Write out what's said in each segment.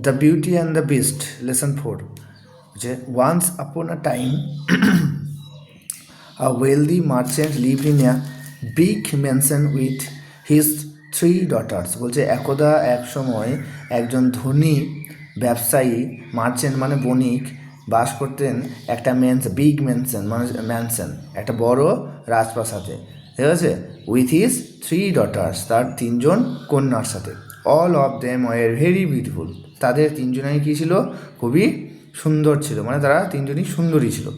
The beauty and the beast lesson 4, যে once upon a time a wealthy merchant lived in a big mansion with his 3 daughters. বলছে একদা এক সময় একজন ধনী ব্যবসায়ী মার্চেন্ট মানে বণিক বাস করতেন একটা বিগ ম্যানশন মানে ম্যানশন, একটা বড় রাজপ্রাসাদে, ঠিক আছে, উইথ হিজ 3 daughters, তার 3জন কন্যার সাথে। All of them were very beautiful, তাদের 3জনেই কী ছিল, খুবই সুন্দর ছিল, মানে তারা 3জনই সুন্দরী ছিল।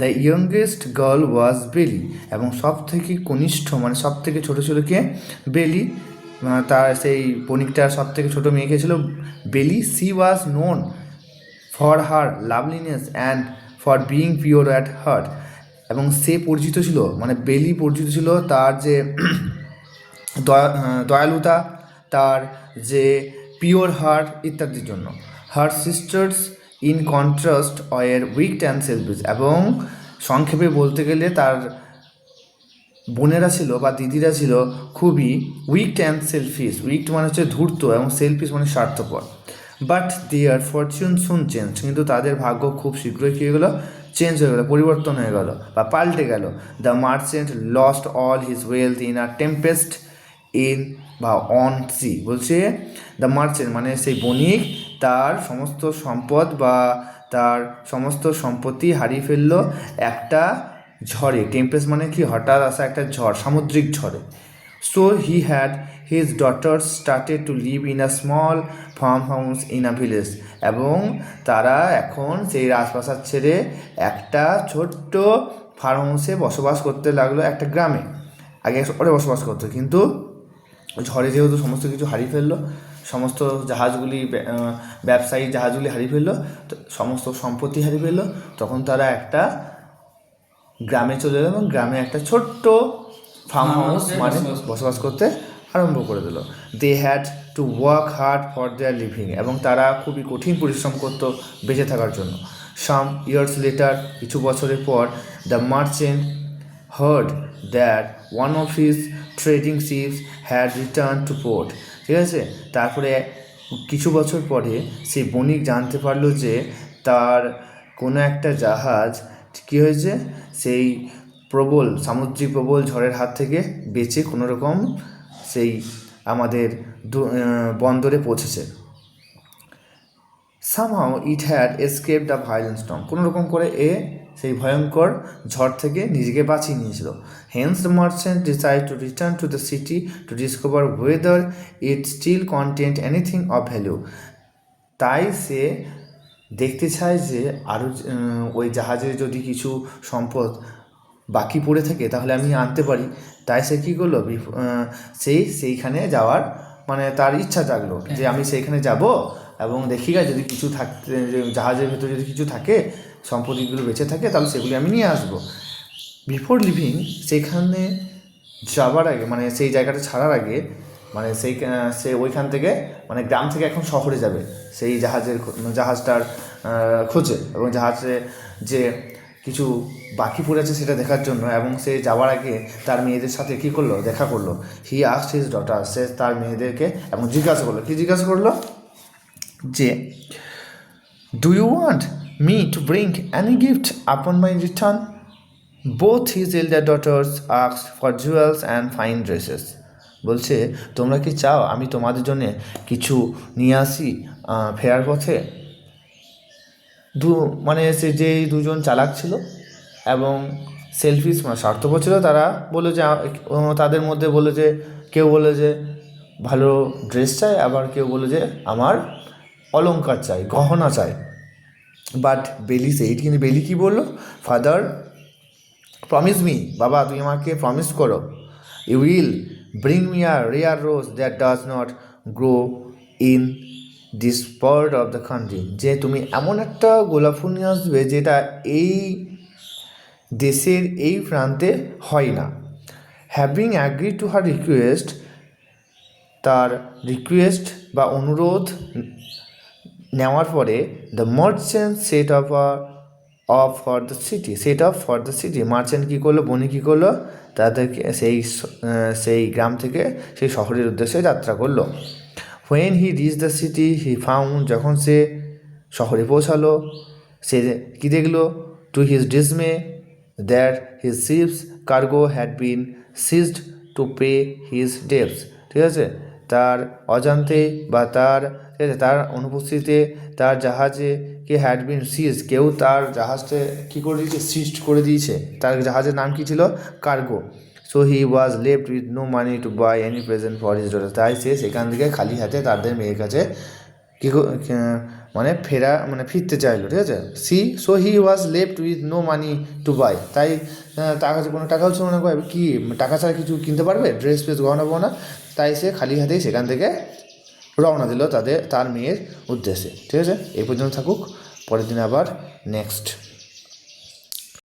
দ্য ইয়ংগেস্ট গার্ল ওয়াজ বেলি, এবং সব থেকে কনিষ্ঠ মানে সব থেকে ছোটো ছিল কে, বেলি, তার সেই বণিকটার সব থেকে ছোটো মেয়েকে ছিল বেলি। C was known for her লাভলিনেস and for being pure at heart, এবং সে পরিচিত ছিল, মানে বেলি পরিচিত ছিল তার যে দয়ালুতা, তার যে পিওর হার্ট ইত্যাদির জন্য। Her sisters in contrast were wicked and selfish, এবং সংক্ষেপে বলতে গেলে তার বোনেরা ছিল বা দিদিরা ছিল খুবই উইকড অ্যান্ড সেলফিশ। উইকড মানে হচ্ছে ধূর্ত এবং সেলফিশ মানে স্বার্থপর। But their fortune soon change, কিন্তু তাদের ভাগ্য খুব শীঘ্রই কী হয়ে গেলো, চেঞ্জ হয়ে গেলো, পরিবর্তন হয়ে গেল বা পাল্টে গেল। The merchant lost all his wealth in a Tempest in বা অন সি। বলছে দ্য মার্চেন্ট মানে সেই বণিক তার সমস্ত সম্পদ বা তার সমস্ত সম্পত্তি হারিয়ে ফেললো একটা ঝড়ে। টেম্পেস্ট মানে কি, হঠাৎ আসা একটা ঝড়, সামুদ্রিক ঝড়ে। So he had his daughters started to live in a small farm house in a village, এবং তারা এখন সেই রাজপ্রাসাদ ছেড়ে একটা ছোট্ট ফার্ম হাউসে বসবাস করতে লাগলো, একটা গ্রামে। আগে শহরে বসবাস করতো, কিন্তু ঝড়ে যেহেতু সমস্ত কিছু হারিয়ে ফেললো, সমস্ত জাহাজগুলি ব্যবসায়ী জাহাজগুলি হারিয়ে ফেললো, তো সমস্ত সম্পত্তি হারিয়ে ফেললো, তখন তারা একটা গ্রামে চলে এলো এবং গ্রামে একটা ছোট্ট ফার্ম হাউস মানে বসবাস করতে আরম্ভ করে দিল। They had to work hard for their living, এবং তারা খুবই কঠিন পরিশ্রম করতো বেঁচে থাকার জন্য। সাম ইয়ার্স লেটার, কিছু বছরের পর, the merchant hard that one of his trading ships had return to port. ঠিক আছে, তারপরে কিছু বছর পরে সেই বণিক জানতে পারলো যে তার কোনো একটা জাহাজ কী হয়েছে, সেই প্রবল সামুদ্রিক প্রবল ঝড়ের হাত থেকে বেঁচে কোনো রকম সেই আমাদের বন্দরে পৌঁছেছে। Somehow it had escaped a violent storm, কোনো রকম করে সেই ভয়ঙ্কর ঝড় থেকে নিজেকে বাঁচিয়ে নিয়েছিল। Hence the merchant decide to return to the city to discover whether it still content anything of value. তাই সে দেখতে চায় যে আরও ওই জাহাজে যদি কিছু সম্পদ বাকি পড়ে থাকে তাহলে আমি আনতে পারি। তাই সে কী করলো, সেইখানে যাওয়ার মানে তার ইচ্ছা জাগলো যে আমি সেইখানে যাব এবং দেখি যদি কিছু থাকতে, জাহাজের ভেতরে যদি কিছু থাকে, সম্পত্তিগুলো বেঁচে থাকে, তাহলে সেগুলি আমি নিয়ে আসবো। বিফোর লিভিং, সেইখানে যাবার আগে মানে সেই জায়গাটা ছাড়ার আগে, মানে সে ওইখান থেকে মানে গ্রাম থেকে এখন শহরে যাবে সেই জাহাজটার খোঁজে, এবং জাহাজে যে কিছু বাকি পড়ে আছে সেটা দেখার জন্য। এবং সে যাওয়ার আগে তার মেয়েদের সাথে কী করলো, দেখা করলো। হি আস্কড হিজ ডটার, সে তার মেয়েদেরকে এবং জিজ্ঞাসা করলো, কি জিজ্ঞাসা করলো, যে do you want me to bring any gift upon my return? Both his elder daughters asked for jewels and fine dresses. বলছে তোমরা কি চাও আমি তোমাদের জন্যে কিছু নিয়ে আসি ফেরার পথে? মানে সে যেই দুজন চালাক ছিল এবং সেলফিশ মানে স্বার্থপর ছিল, তারা বললো যে তাদের মধ্যে বললো যে কেউ বললো যে ভালো ড্রেস চাই, আবার কেউ বললো যে আমার অলংকার চাই, গহনা চাই। বাট বেলি কিন্তু বেলি কী বললো, ফাদার প্রমিস মি, বাবা তুমি আমাকে প্রমিস করো, you will bring me a rare rose that does not grow in this part of the country, যে তুমি এমন একটা গোলাপ ফুল নিয়ে আসবে যেটা এই দেশের এই প্রান্তে হয় না। Having agree to her request, তার রিকোয়েস্ট বা অনুরোধ নেওয়ার পরে, the merchant set off for the city, merchant কী করলো, বনি কী করলো, তাদেরকে সেই গ্রাম থেকে সেই শহরের উদ্দেশ্যে যাত্রা করলো। When he reach the city he found, যখন সে শহরে পৌঁছালো সে কী দেখলো, to his dismay that his ships cargo had been seized to pay his debts. ঠিক আছে, তার অজান্তে বা তার, ঠিক আছে, তার অনুপস্থিতিতে তার জাহাজে কে হ্যাড বিন সিজ, কেউ তার জাহাজকে কী করে দিয়েছে, সিজড করে দিয়েছে। তার জাহাজের নাম কী ছিল, cargo. So he was left with no money to buy any present for his daughter, তাই সে সেখান থেকে খালি হাতে তাদের মেয়ের কাছে কী মানে ফিরতে চাইলো। ঠিক আছে, so he was left with no money to buy, তাই তার কাছে কোনো টাকাও ছিল না, কি টাকা ছাড়া কিছু কিনতে পারবে, ড্রেস ফ্রেস গহনা বহনা, তাই সে খালি হাতেই সেখান থেকে রওনা দিল তার মেয়ের উদ্দেশ্যে। ঠিক আছে, এই পর্যন্ত থাকুক, পরের দিন আবার নেক্সট।